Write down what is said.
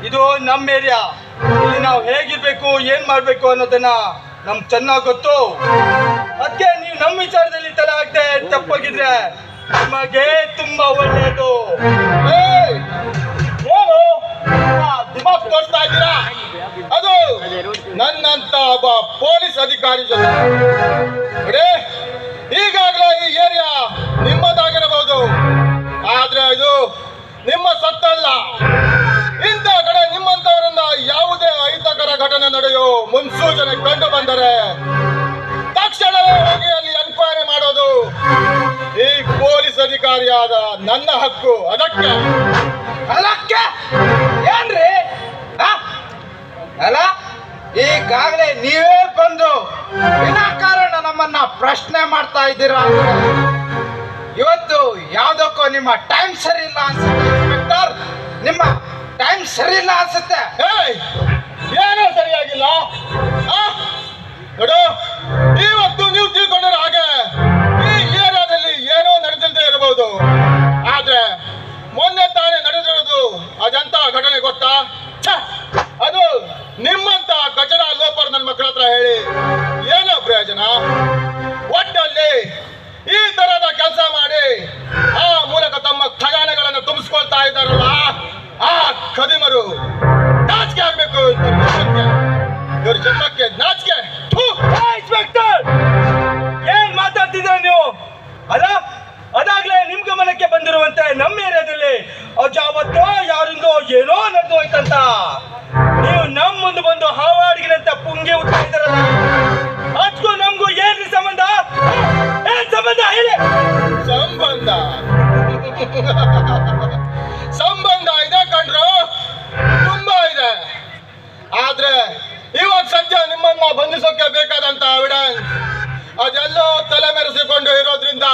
ಇದು ನಮ್ಮ ಏರಿಯಾ. ಇಲ್ಲಿ ನಾವು ಹೇಗಿರ್ಬೇಕು ಏನ್ ಮಾಡ್ಬೇಕು ಅನ್ನೋದನ್ನ ನಮ್ಗೆ ಚೆನ್ನಾಗಿ ಗೊತ್ತು. ಅದಕ್ಕೆ ನೀವು ನಮ್ಮ ವಿಚಾರದಲ್ಲಿ ತಲೆ ಹಾಕ್ದೆ ತಪ್ಪಾಗಿದ್ರೆ ನಿಮಗೆ ತುಂಬಾ ಒಳ್ಳೆಯದು. ಏನು ದಿಮಾಗ್ ತೋರಿಸ್ತಾ ಇದ್ದೀರಾ? ಅದು ನನ್ನಂತ ಒಬ್ಬ ಪೊಲೀಸ್ ಅಧಿಕಾರಿ ಜೊತೆ. ಈಗಾಗಲೇ ಈ ಏರಿಯಾ ನಿಮ್ಮದಾಗಿರಬಹುದು, ಆದ್ರೆ ಇದು ನಿಮ್ಮ ಸತ್ತಲ್ಲ. ಇಂಥ ಕಡೆ ನಿಮ್ಮಂತವರನ್ನ ಯಾವುದೇ ಅಹಿತಕರ ಘಟನೆ ನಡೆಯೋ ಮುನ್ಸೂಚನೆ ಕಂಡು ಬಂದರೆ ತಕ್ಷಣವೇ ಹೋಗಿ ಅಲ್ಲಿ ಎನ್ಕ್ವೈರಿ ಮಾಡೋದು ಈ ಪೊಲೀಸ್ ಅಧಿಕಾರಿಯಾದ ನನ್ನ ಹಕ್ಕು. ಅದಕ್ಕೆ ಏನ್ರಿ ಅಲ್ಲ, ಈಗಾಗಲೇ ನೀವೇ ಬಂದು ವಿನಾಕಾರಣ ನಮ್ಮನ್ನ ಪ್ರಶ್ನೆ ಮಾಡ್ತಾ ಇದ್ದೀರಾ. ಇವತ್ತು ಯಾವ್ದಕ್ಕೋ ನಿಮ್ಮ ಟೈಮ್ ಸರಿ ಇಲ್ಲ ಅನ್ಸುತ್ತೆ ಇನ್ಸ್ಪೆಕ್ಟರ್. ನಿಮ್ಮ ಟೈಮ್ ಸರಿ ಇಲ್ಲ ಅನ್ಸುತ್ತೆ. ಏನೋ ಸರಿಯಾಗಿಲ್ಲ. ನೋಡು, ಇವತ್ತು ನೀವು ತಿಳ್ಕೊಂಡ್ರೆ ಹಾಗೆ ಈ ಏರಿಯಾದಲ್ಲಿ ಏನೋ ನಡೆದಿಲ್ಲದೆ ಇರಬಹುದು, ಆದ್ರೆ ಮೊನ್ನೆ ತಾನೇ ನಡೆದಿರೋದು ಅದಂತ ಘಟನೆ ಗೊತ್ತಾ? ಅದು ನಿಮ್ಮಂತ ಕಚಡ ಲೋಪರ್ ನನ್ನ ಮಕ್ಕಳ ಹತ್ರ ಹೇಳಿ ಏನೋ ಪ್ರಯೋಜನ. ಒಟ್ಟಲ್ಲಿ ಈ ತರದ ಕೆಲಸ ಮಾಡಿ ಆ ಮೂಲಕ ತಮ್ಮ ಖಜಾನೆಗಳನ್ನು ತುಂಬಿಸ್ಕೊಳ್ತಾ ಇದ್ದಾರಲ್ಲ, ಆ ಖದೀಮರು ನಾಚಿಕೆ ಆಗ್ಬೇಕು. ಇವ್ರ ಜನ್ಮಕ್ಕೆ ನಾಚಿಕೆ. ಇನ್ಸ್ಪೆಕ್ಟರ್, ಏನ್ ಮಾತಾಡ್ತಿದ್ರ ನೀವು? ಅದಾಗ್ಲೇ ನಿಮ್ ಗಮನಕ್ಕೆ ಬಂದಿರುವಂತೆ ನಮ್ಮ ಏರಿಯಾದಲ್ಲಿ ಅಜಾವತ್ತೋ ಯಾರಿಂದೋ ಏನೋ ನಡೆದು ಹೋಯ್ತಂತ ನೀವು ನಮ್ಮ ಮುಂದೆ ಬಂದು ಹಾವಾಡಿಗಿನಂತ ಪುಂಗಿ ಉತ್ತಾ ಇದ್ದಾರಲ್ಲ, ಅದಕ್ಕೂ ನಮ್ಗೂ ಏನ್ರಿ ಸಂಬಂಧ? ಏನ್ ಸಂಬಂಧ ಹೇಳಿ? ಸಂಬಂಧ ಇದೆ ಕಣ್ರು, ತುಂಬಾ ಇದೆ. ಆದ್ರೆ ಇವಾಗ ಸದ್ಯ ನಿಮ್ಮನ್ನ ಬಂಧಿಸೋಕೆ ಬೇಕಾದಂತ ಎವಿಡೆನ್ಸ್ ಅದೆಲ್ಲೋ ತಲೆ ಮೆರೆಸಿಕೊಂಡು ಇರೋದ್ರಿಂದ